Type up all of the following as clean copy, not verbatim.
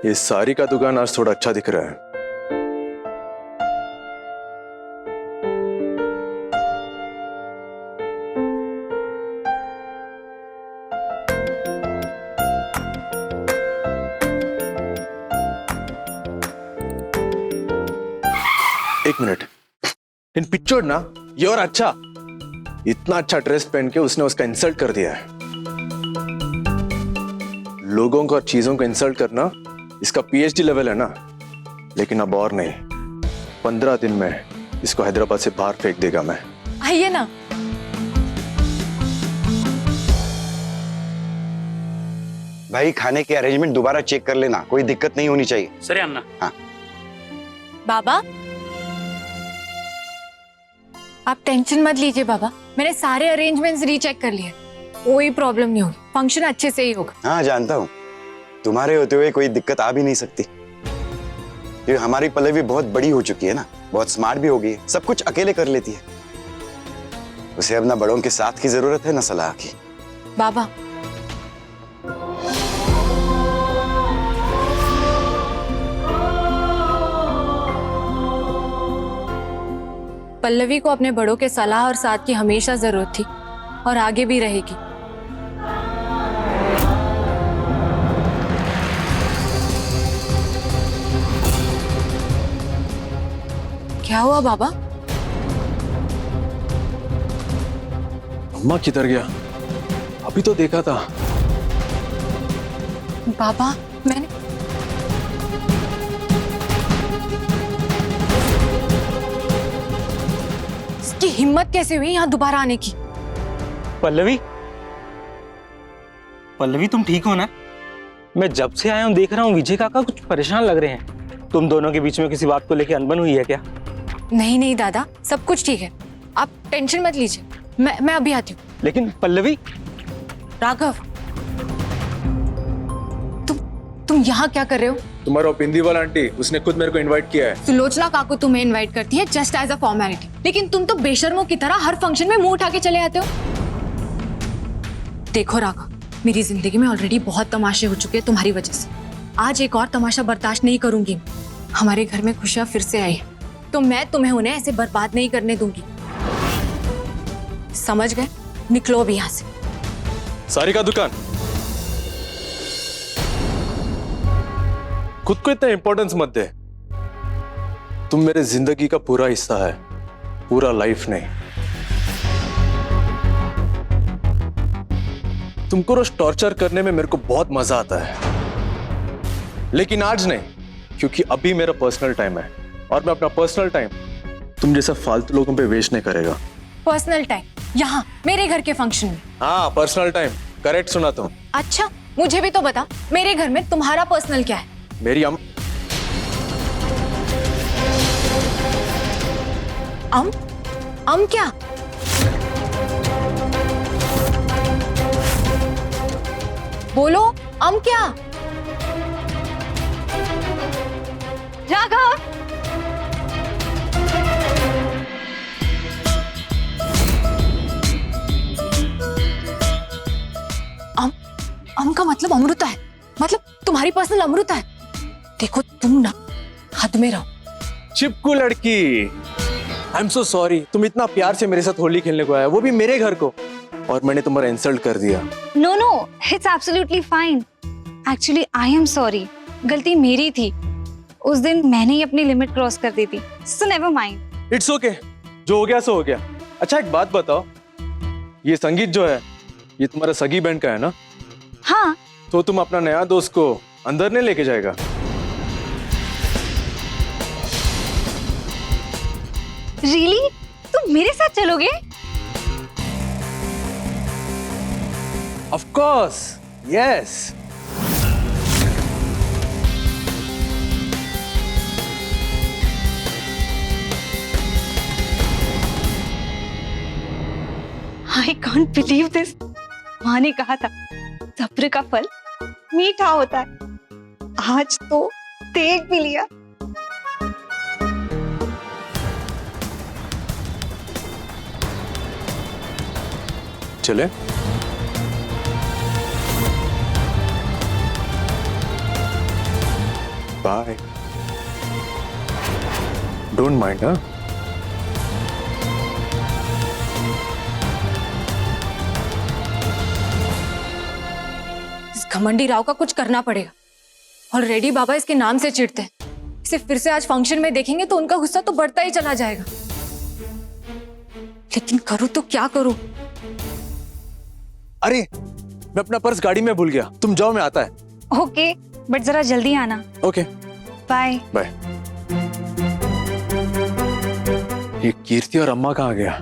ये सारी का दुकान आज थोड़ा अच्छा दिख रहा है। एक मिनट, इन पिक्चर ना ये और अच्छा, इतना अच्छा ड्रेस पहन के उसने उसका इंसल्ट कर दिया है। लोगों को और चीजों को इंसल्ट करना इसका पीएचडी लेवल है ना, लेकिन अब और नहीं, 15 दिन में इसको हैदराबाद से बाहर फेंक देगा मैं। आइए ना। भाई खाने के अरेंजमेंट दोबारा चेक कर लेना, कोई दिक्कत नहीं होनी चाहिए। सर अन्ना। हाँ बाबा आप टेंशन मत लीजिए बाबा, मैंने सारे अरेंजमेंट्स रीचेक कर लिए, कोई प्रॉब्लम नहीं होगी, फंक्शन अच्छे से ही होगा। हाँ जानता हूँ, तुम्हारे होते हुए कोई दिक्कत आ भी नहीं सकती, क्योंकि हमारी पल्लवी बहुत बड़ी हो चुकी है ना, बहुत स्मार्ट भी हो गई है, सब कुछ अकेले कर लेती है। उसे अब ना बड़ों के साथ की जरूरत है ना सलाह की। बाबा पल्लवी को अपने बड़ों के सलाह और साथ की हमेशा जरूरत थी और आगे भी रहेगी। क्या हुआ बाबा? अम्मा किधर गया? अभी तो देखा था। बाबा मैंने इसकी हिम्मत कैसे हुई यहाँ दोबारा आने की? पल्लवी, पल्लवी तुम ठीक हो ना? मैं जब से आया हूँ देख रहा हूँ विजय काका कुछ परेशान लग रहे हैं। तुम दोनों के बीच में किसी बात को लेकर अनबन हुई है क्या? नहीं नहीं दादा, सब कुछ ठीक है, आप टेंशन मत लीजिए, मैं अभी आती हूँ। लेकिन पल्लवी। राघव तुम यहाँ क्या कर रहे हो? तुम्हारा पिंदी वाला आंटी उसने खुद मेरे को इनवाइट किया है। सुलोचना काकू तुम्हें इनवाइट करती है जस्ट एज अ फॉर्मेलिटी, लेकिन तुम तो बेशर्मों की तरह हर फंक्शन में मुंह उठा के चले आते हो। देखो राघव, मेरी जिंदगी में ऑलरेडी बहुत तमाशे हो चुके हैं तुम्हारी वजह से, आज एक और तमाशा बर्दाश्त नहीं करूंगी। हमारे घर में खुशियां फिर से आई है, तो मैं तुम्हें उन्हें ऐसे बर्बाद नहीं करने दूंगी, समझ गए? निकलो अभी यहाँ से। सारी का दुकान, खुद को इतना इंपॉर्टेंस मत दे। तुम मेरे जिंदगी का पूरा हिस्सा है, पूरा लाइफ नहीं। तुमको रोज टॉर्चर करने में मेरे को बहुत मजा आता है, लेकिन आज नहीं, क्योंकि अभी मेरा पर्सनल टाइम है और मैं अपना पर्सनल टाइम तुम जैसा फालतू लोगों पे वेस्ट नहीं करेगा। पर्सनल टाइम यहाँ मेरे घर के फंक्शन में? हाँ पर्सनल टाइम, करेक्ट सुना तुम। अच्छा मुझे भी तो बता, मेरे घर में तुम्हारा पर्सनल क्या है? मेरी अम क्या? बोलो अम क्या? राघव अम का मतलब अमृता है, मतलब तुम्हारी पर्सनल अमृता है। देखो तुम ना हद में रहो। चिपकू लड़की, आई एम सो सॉरी, तुम इतना प्यार से मेरे साथ होली खेलने को आया, वो भी मेरे घर को, और मैंने तुम्हारा इंसल्ट कर दिया। No no, it's absolutely fine. Actually I am sorry, गलती मेरी थी। उस दिन मैंने ही अपनी लिमिट क्रॉस कर दी थी, so never mind. It's okay, जो हो गया सो हो गया। अच्छा एक बात बताओ, ये संगीत जो है ये तुम्हारा सगी बहन का है ना? हाँ। तो तुम अपना नया दोस्त को अंदर नहीं लेके जाएगा? रियली? तुम मेरे साथ चलोगे? Of course, yes. I can't believe this. माँ ने कहा था सब्र का फल मीठा होता है, आज तो देख भी लिया। चले? बाय। Don't mind. हाँ, इस घमंडी राव का कुछ करना पड़ेगा। ऑलरेडी बाबा इसके नाम से चिढ़ते हैं, इसे फिर से आज फंक्शन में देखेंगे तो उनका गुस्सा तो बढ़ता ही चला जाएगा। लेकिन करूँ तो क्या करूँ? अरे मैं अपना पर्स गाड़ी में भूल गया, तुम जाओ, मैं आता है। ओके, बट जरा जल्दी आना। Okay bye. बाय। ये कीर्ति और अम्मा कहाँ गया?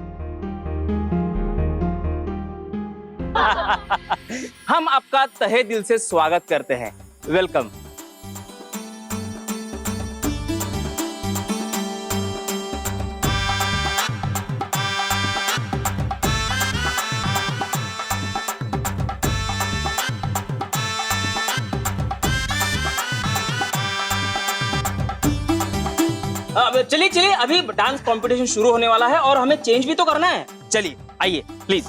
हम आपका तहे दिल से स्वागत करते हैं। वेलकम। चलिए चलिए, अभी डांस कंपटीशन शुरू होने वाला है और हमें चेंज भी तो करना है। चलिए आइए प्लीज।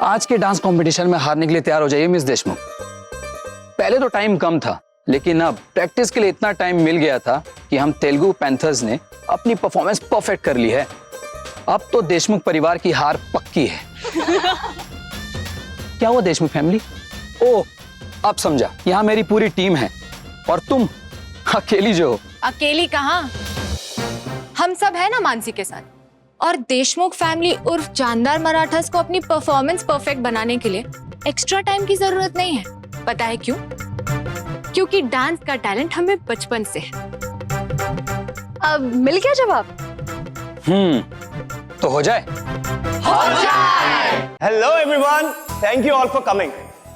आज के डांस कंपटीशन में हारने के लिए तैयार हो जाइए मिस देशमुख। पहले तो टाइम कम था, लेकिन अब प्रैक्टिस के लिए इतना टाइम मिल गया था कि हम तेलुगु पैंथर्स ने अपनी परफॉर्मेंस परफेक्ट कर ली है। अब तो देशमुख परिवार की हार पक्की है। क्या हुआ देशमुख फैमिली? ओह, अब समझा, यहाँ मेरी पूरी टीम है और तुम अकेली जो हो। अकेली कहाँ, हम सब है ना मानसी के साथ। और देशमुख फैमिली उर्फ जानदार मराठास को अपनी परफॉर्मेंस परफेक्ट बनाने के लिए एक्स्ट्रा टाइम की जरूरत नहीं है। पता है क्यों? क्योंकि डांस का टैलेंट हमें बचपन से है। अब मिल गया जवाब? तो हो जाए। Hello everyone, thank you all for coming.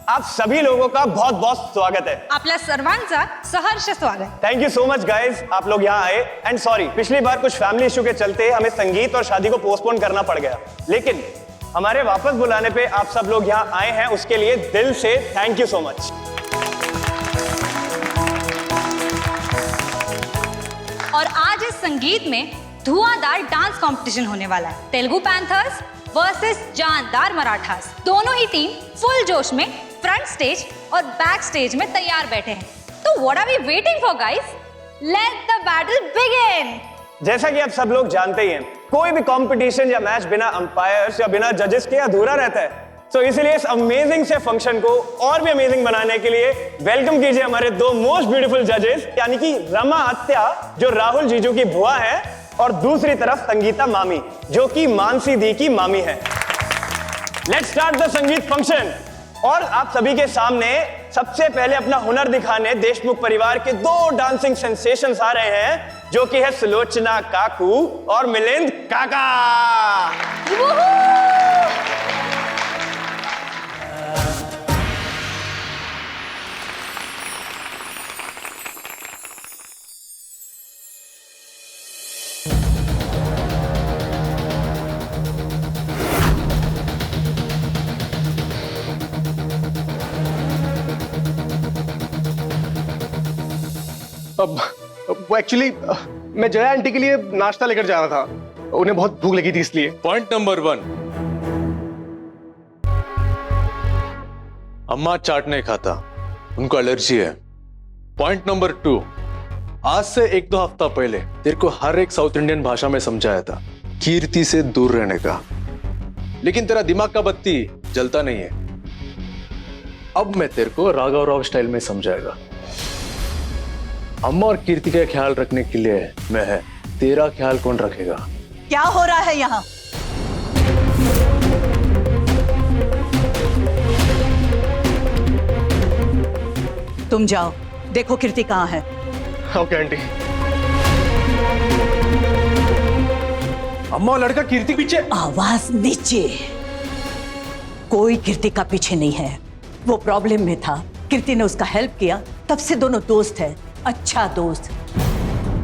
आप सभी लोगों का बहुत बहुत स्वागत है। आपल्या सर्वांचा सहर्ष स्वागत। Thank you so much guys, आप लोग यहाँ आए। एंड सॉरी, पिछली बार कुछ फैमिली इशू के चलते हमें संगीत और शादी को पोस्टपोन करना पड़ गया, लेकिन हमारे वापस बुलाने पे आप सब लोग यहाँ आए हैं, उसके लिए दिल से थैंक यू सो मच। और आज इस संगीत में धुआंधार डांस कंपटीशन होने वाला है। तेलुगु पैंथर्स वर्सेस जानदार मराठास। दोनों ही टीम फुल जोश में फ्रंट स्टेज और बैक स्टेज में तैयार बैठे हैं। तो what are we waiting for guys? Let the battle begin. जैसा कि आप सब लोग जानते ही हैं, कोई भी कंपटीशन या मैच बिना अंपायर्स या बिना जजेस के अधूरा रहता है। तो इसीलिए इस अमेजिंग से फंक्शन को और भी अमेजिंग बनाने के लिए वेलकम कीजिए हमारे दो मोस्ट ब्यूटीफुल जजेस, यानी कि रमा आत्या जो राहुल जीजू की बुआ है, और दूसरी तरफ संगीता मामी जो कि मानसी दी की मामी है। लेट्स स्टार्ट द संगीत फंक्शन। और आप सभी के सामने सबसे पहले अपना हुनर दिखाने देशमुख परिवार के दो डांसिंग सेंसेशंस आ रहे हैं, जो कि है सुलोचना काकू और मिलिंद काका। अब वो एक्चुअली मैं जया आंटी के लिए नाश्ता लेकर जा रहा था, उन्हें बहुत भूख लगी थी इसलिए। पॉइंट नंबर 1, अम्मा चाट नहीं खाता, उनको एलर्जी है। पॉइंट नंबर 2, आज से 1-2 हफ्ता पहले तेरे को हर एक साउथ इंडियन भाषा में समझाया था कीर्ति से दूर रहने का, लेकिन तेरा दिमाग का बत्ती जलता नहीं है। अब मैं तेरे को राघव राव स्टाइल में समझाएगा। अम्मा और कीर्ति का ख्याल रखने के लिए मैं है, तेरा ख्याल कौन रखेगा? क्या हो रहा है यहाँ? तुम जाओ, देखो कीर्ति कहाँ है। Okay aunty. अम्मा, लड़का कीर्ति पीछे। आवाज नीचे। कोई कीर्ति का पीछे नहीं है, वो प्रॉब्लम में था, कीर्ति ने उसका हेल्प किया, तब से दोनों दोस्त हैं, अच्छा दोस्त।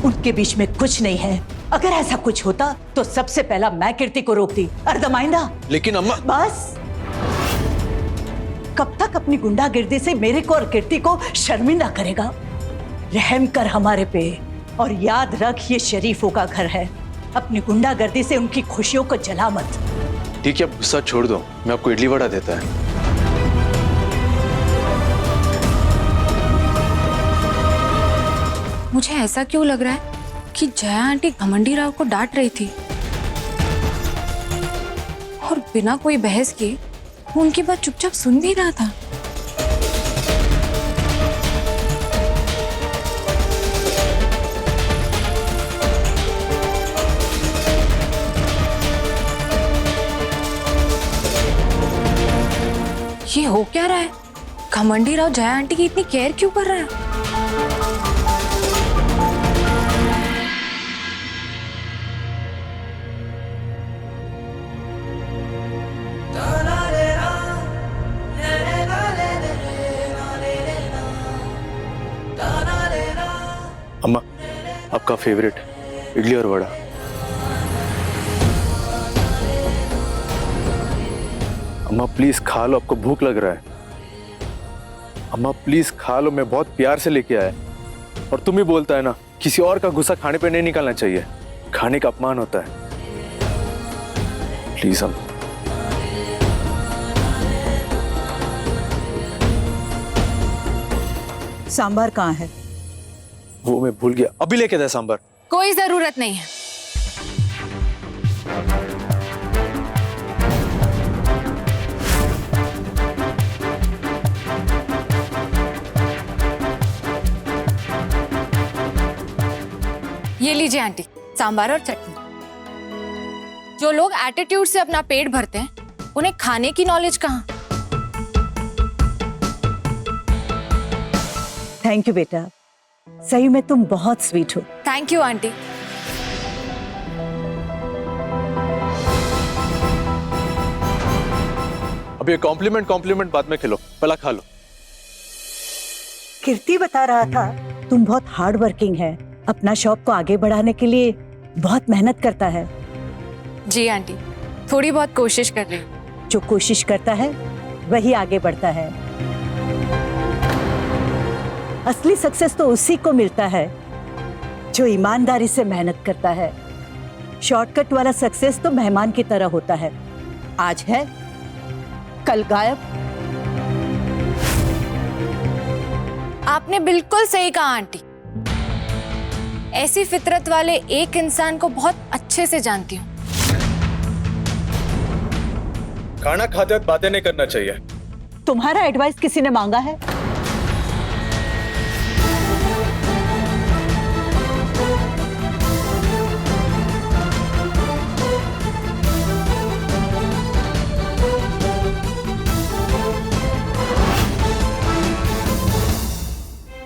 उनके बीच में कुछ नहीं है। अगर ऐसा कुछ होता तो सबसे पहला मैं कीर्ति को रोकती, अर्धमाइंदा। लेकिन अम्मा, बस कब तक अपनी गुंडागिर्दी से मेरे को और कीर्ति को शर्मिंदा करेगा? रहम कर हमारे पे और याद रख, ये शरीफों का घर है, अपनी गुंडागर्दी से उनकी खुशियों को जला मत। ठीक है, अब गुस्सा छोड़ दो, मैं आपको इडली वड़ा देता है। मुझे ऐसा क्यों लग रहा है कि जया आंटी घमंडी राव को डांट रही थी और बिना कोई बहस किए वो उनकी बात चुपचाप सुन भी रहा था। ये हो क्या रहा है? घमंडी राव जया आंटी की इतनी केयर क्यों कर रहा है? अम्मा, आपका फेवरेट इडली और वड़ा। अम्मा प्लीज खा लो, आपको भूख लग रहा है। अम्मा प्लीज खा लो, मैं बहुत प्यार से लेके आया। और तुम ही बोलता है ना, किसी और का गुस्सा खाने पे नहीं निकालना चाहिए, खाने का अपमान होता है। प्लीज अम्मा। सांभर कहाँ है? वो मैं भूल गया, अभी लेके दे सांभर। कोई जरूरत नहीं है। ये लीजिए आंटी, सांभर और चटनी। जो लोग एटीट्यूड से अपना पेट भरते हैं, उन्हें खाने की नॉलेज कहाँ? थैंक यू बेटा, सही में तुम बहुत स्वीट हो। Thank you aunty. अब ये कॉम्प्लीमेंट बाद में खिलो, पहला खा लो। कीर्ति बता रहा था तुम बहुत हार्ड वर्किंग है, अपना शॉप को आगे बढ़ाने के लिए बहुत मेहनत करता है। जी आंटी, थोड़ी बहुत कोशिश कर रही हूँ। जो कोशिश करता है वही आगे बढ़ता है। असली सक्सेस तो उसी को मिलता है जो ईमानदारी से मेहनत करता है। शॉर्टकट वाला सक्सेस तो मेहमान की तरह होता है, आज है कल गायब। आपने बिल्कुल सही कहा आंटी। ऐसी फितरत वाले एक इंसान को बहुत अच्छे से जानती हूँ। खाना खाते वक्त बातें नहीं करना चाहिए। तुम्हारा एडवाइस किसी ने मांगा है?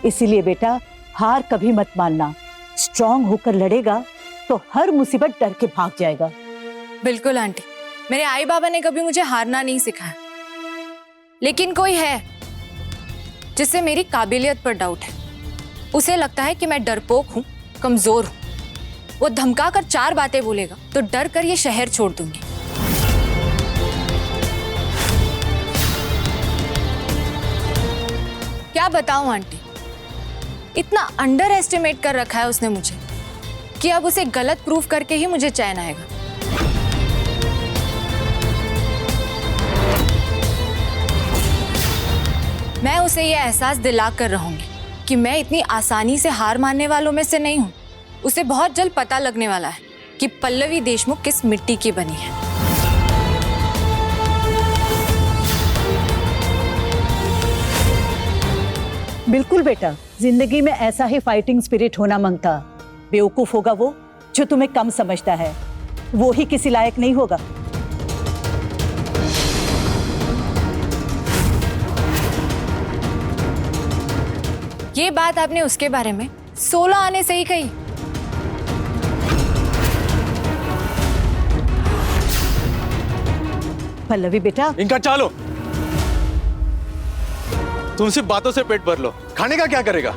इसीलिए बेटा, हार कभी मत मानना। स्ट्रांग होकर लड़ेगा तो हर मुसीबत डर के भाग जाएगा। बिल्कुल आंटी, मेरे आई बाबा ने कभी मुझे हारना नहीं सिखाया। लेकिन कोई है जिससे मेरी काबिलियत पर डाउट है। उसे लगता है कि मैं डरपोक हूँ, कमजोर हूँ। वो धमका कर 4 बातें बोलेगा तो डर कर ये शहर छोड़ दूंगी। क्या बताऊं आंटी, इतना अंडर एस्टिमेट कर रखा है उसने मुझे कि अब उसे गलत प्रूफ करके ही मुझे चैन आएगा। मैं उसे यह एहसास दिला कर रहूंगी कि मैं इतनी आसानी से हार मानने वालों में से नहीं हूं। उसे बहुत जल्द पता लगने वाला है कि पल्लवी देशमुख किस मिट्टी की बनी है। बिल्कुल बेटा, जिंदगी में ऐसा ही फाइटिंग स्पिरिट होना मांगता। बेवकूफ होगा वो जो तुम्हें कम समझता है, वो ही किसी लायक नहीं होगा। ये बात आपने उसके बारे में 16 आने से ही कही। पल्लवी बेटा, इनका चालो, तुम सिर्फ बातों से पेट भर लो, खाने का क्या करेगा?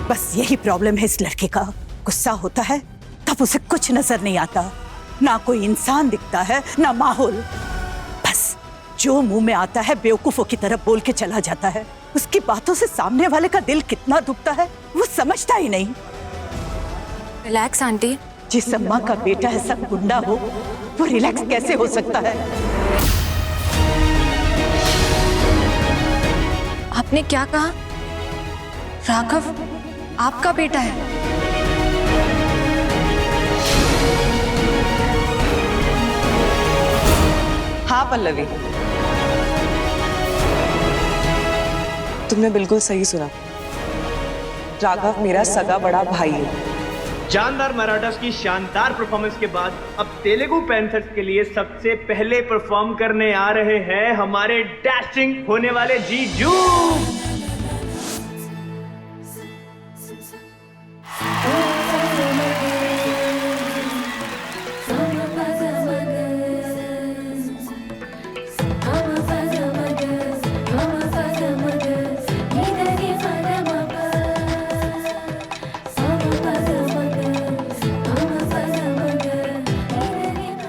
बस यही प्रॉब्लम है इस लड़के का। गुस्सा होता है तब उसे कुछ नजर नहीं आता, ना कोई इंसान दिखता है ना माहौल। बस जो मुंह में आता है बेवकूफों की तरह बोल के चला जाता है। उसकी बातों से सामने वाले का दिल कितना दुखता है वो समझता ही नहीं। Relax aunty. जिस अम्मा का बेटा ऐसा गुंडा हो वो रिलैक्स कैसे हो सकता है? आपने क्या कहा? राघव आपका बेटा है? हाँ पल्लवी, तुमने बिल्कुल सही सुना। राघव मेरा सगा बड़ा भाई है। जानदार मराठास की शानदार परफॉर्मेंस के बाद अब तेलुगु पैंथर्स के लिए सबसे पहले परफॉर्म करने आ रहे हैं हमारे डैशिंग होने वाले जीजू।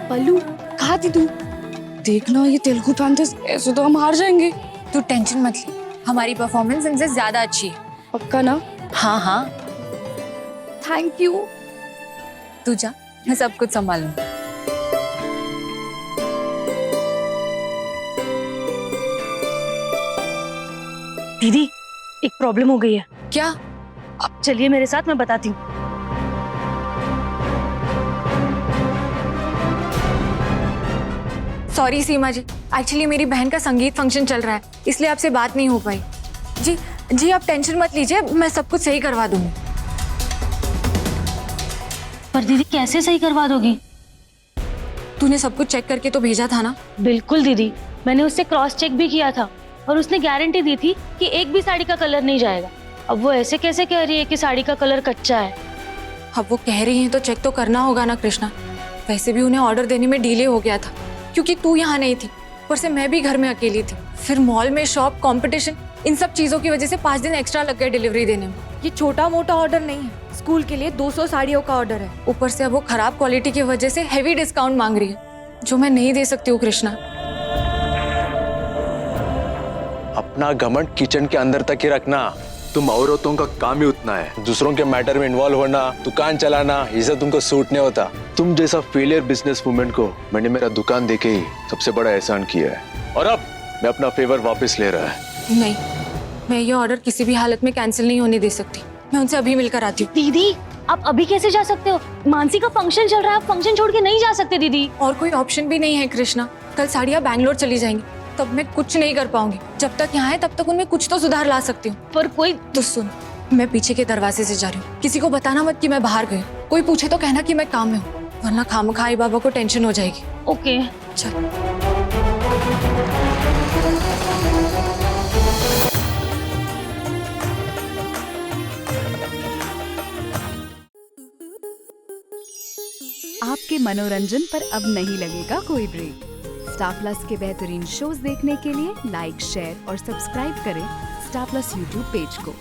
पल्लू कहा थी तू? देखना ये तेलुगु पैंथर्स ऐसे तो हम हार जाएंगे। तू टेंशन मत ले, हमारी परफॉर्मेंस इनसे ज्यादा अच्छी है। पक्का ना? हाँ हाँ। Thank you. तू जा, मैं सब कुछ संभालूंगी। दीदी एक प्रॉब्लम हो गई है। क्या? अब चलिए मेरे साथ, मैं बताती हूँ। सॉरी सीमा जी, एक्चुअली मेरी बहन का संगीत फंक्शन चल रहा है, इसलिए आपसे बात नहीं हो पाई। जी जी आप टेंशन मत लीजिए, मैं सब कुछ सही करवा दूंगी। पर दीदी कैसे सही करवा दोगी? तूने सब कुछ चेक करके तो भेजा था ना? बिल्कुल दीदी, मैंने उससे क्रॉस चेक भी किया था और उसने गारंटी दी थी कि एक भी साड़ी का कलर नहीं जाएगा। अब वो ऐसे कैसे कह रही है कि साड़ी का कलर कच्चा है? अब वो कह रही हैं तो चेक तो करना होगा ना कृष्णा। वैसे भी उन्हें ऑर्डर देने में डिले हो गया था क्योंकि तू यहाँ नहीं थी, ऊपर से मैं भी घर में अकेली थी। फिर मॉल में शॉप, कंपटीशन, इन सब चीजों की वजह से 5 दिन एक्स्ट्रा लग गए डिलीवरी देने में। ये छोटा मोटा ऑर्डर नहीं है, स्कूल के लिए 200 साड़ियों का ऑर्डर है। ऊपर से अब वो खराब क्वालिटी की वजह से हेवी डिस्काउंट मांग रही है, जो मैं नहीं दे सकती हूँ कृष्णा। अपना घमंड किचन के अंदर तक ही रखना। तुम औरतों का काम ही उतना है, दूसरों के मैटर में इन्वॉल्व होना, दुकान चलाना, ये सब तुमको सूट नहीं होता। तुम जैसा फेलियर बिजनेस वुमेन को मैंने मेरा दुकान देके ही सबसे बड़ा एहसान किया है, और अब मैं अपना फेवर वापस ले रहा है। नहीं, मैं ये ऑर्डर किसी भी हालत में कैंसिल नहीं होने दे सकती। मैं उनसे अभी मिलकर आती हूँ। दीदी आप अभी कैसे जा सकते हो? मानसी का फंक्शन चल रहा है, आप फंक्शन छोड़ के नहीं जा सकते दीदी। और कोई ऑप्शन भी नहीं है कृष्णा। कल साड़ियाँ बैंगलोर चली जाएंगी, तब मैं कुछ नहीं कर पाऊंगी। जब तक यहाँ है तब तक उनमें कुछ तो सुधार ला सकती हूँ। पर कोई तो सुन, मैं पीछे के दरवाजे से जा रही हूँ। किसी को बताना मत कि मैं बाहर गई। कोई पूछे तो कहना कि मैं काम में हूँ, वरना खामखा आई बाबा को टेंशन हो जाएगी। ओके चल। आपके मनोरंजन पर अब नहीं लगेगा कोई ब्रेक। स्टार प्लस के बेहतरीन शोज देखने के लिए लाइक, शेयर और सब्सक्राइब करें स्टार प्लस यूट्यूब पेज को।